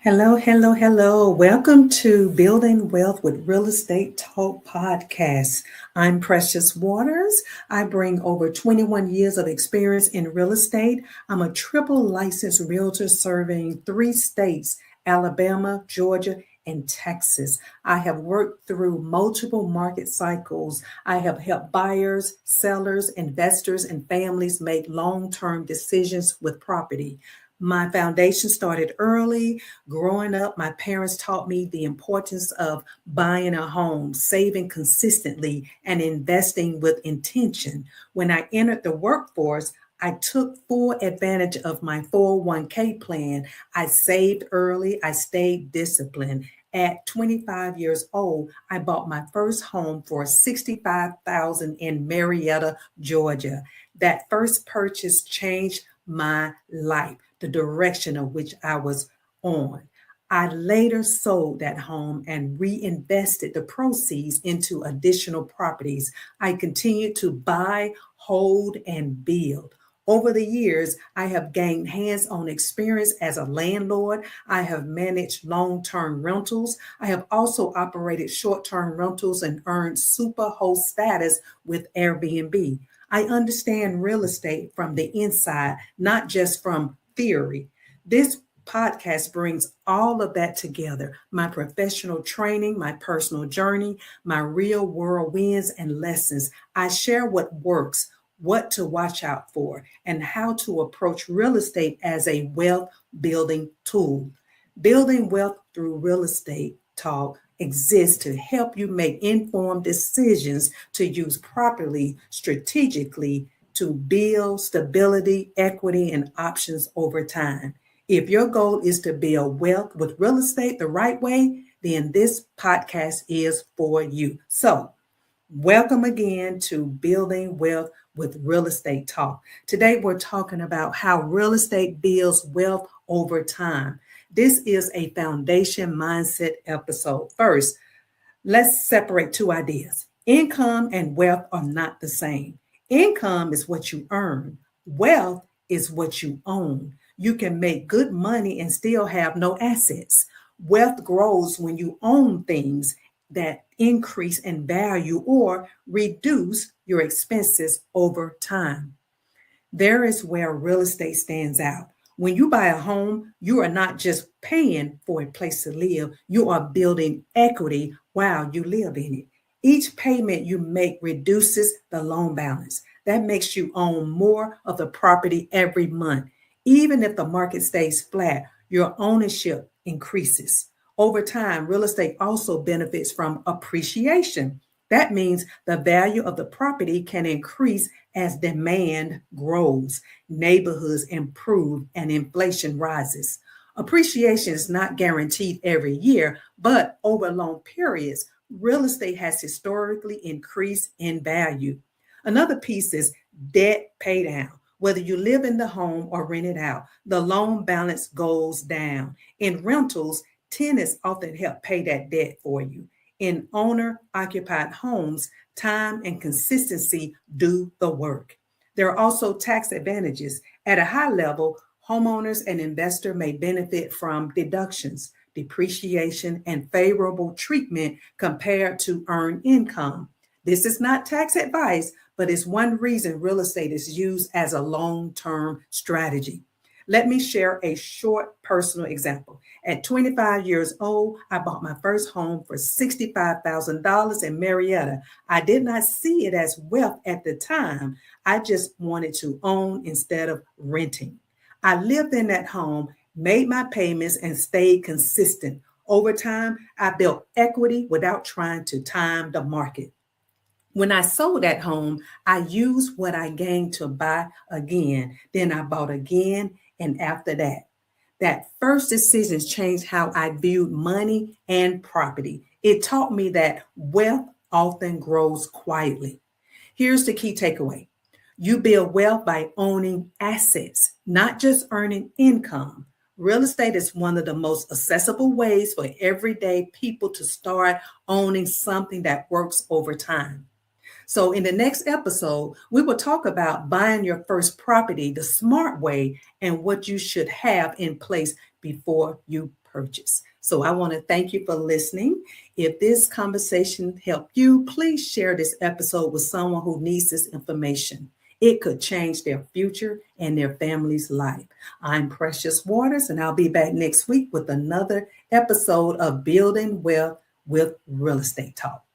Hello, hello, hello. Welcome to Building Wealth with Real Estate Talk podcast. I'm Precious Waters. I bring over 21 years of experience in real estate. I'm a triple licensed realtor serving three states, Alabama, Georgia, and Texas. I have worked through multiple market cycles. I have helped buyers, sellers, investors, and families make long-term decisions with property. My foundation started early. Growing up, my parents taught me the importance of buying a home, saving consistently, and investing with intention. When I entered the workforce, I took full advantage of my 401k plan. I saved early, I stayed disciplined. At 25 years old, I bought my first home for 65,000 in Marietta, Georgia. That first purchase changed my life, the direction of which I was on. I later sold that home and reinvested the proceeds into additional properties. I continued to buy, hold, and build. Over the years, I have gained hands on experience as a landlord. I have managed long term rentals. I have also operated short term rentals and earned super host status with Airbnb. I understand real estate from the inside, not just from theory. This podcast brings all of that together: my professional training, my personal journey, my real world wins and lessons. I share what works, what to watch out for, and how to approach real estate as a wealth building tool. Building wealth through real estate talk exists to help you make informed decisions to use properly, strategically, to build stability, equity, and options over time. If your goal is to build wealth with real estate the right way, then this podcast is for you. So, welcome again to Building Wealth with Real Estate Talk. Today, we're talking about how real estate builds wealth over time. This is a foundation mindset episode. First, let's separate two ideas. Income and wealth are not the same. Income is what you earn, wealth is what you own. You can make good money and still have no assets. Wealth grows when you own things that increase in value or reduce your expenses over time. There is where real estate stands out. When you buy a home, you are not just paying for a place to live, you are building equity while you live in it. Each payment you make reduces the loan balance. That makes you own more of the property every month. Even if the market stays flat, your ownership increases. Over time, real estate also benefits from appreciation. That means the value of the property can increase as demand grows, neighborhoods improve, and inflation rises. Appreciation is not guaranteed every year, but over long periods, real estate has historically increased in value. Another piece is debt pay down. Whether you live in the home or rent it out, the loan balance goes down. In rentals, tenants often help pay that debt for you. In owner occupied homes, time and consistency do the work. There are also tax advantages. At a high level, homeowners and investors may benefit from deductions, depreciation, and favorable treatment compared to earned income. This is not tax advice, but it's one reason real estate is used as a long term strategy. Let me share a short personal example. At 25 years old, I bought my first home for $65,000 in Marietta. I did not see it as wealth at the time. I just wanted to own instead of renting. I lived in that home, made my payments, and stayed consistent. Over time, I built equity without trying to time the market. When I sold that home, I used what I gained to buy again. Then I bought again. And after that, that first decision changed how I viewed money and property. It taught me that wealth often grows quietly. Here's the key takeaway: you build wealth by owning assets, not just earning income. Real estate is one of the most accessible ways for everyday people to start owning something that works over time. So, in the next episode, we will talk about buying your first property the smart way and what you should have in place before you purchase. purchase. So I want to thank you for listening. If this conversation helped you, please share this episode with someone who needs this information. It could change their future and their family's life. I'm Precious Waters, and I'll be back next week with another episode of Building Wealth with Real Estate Talk.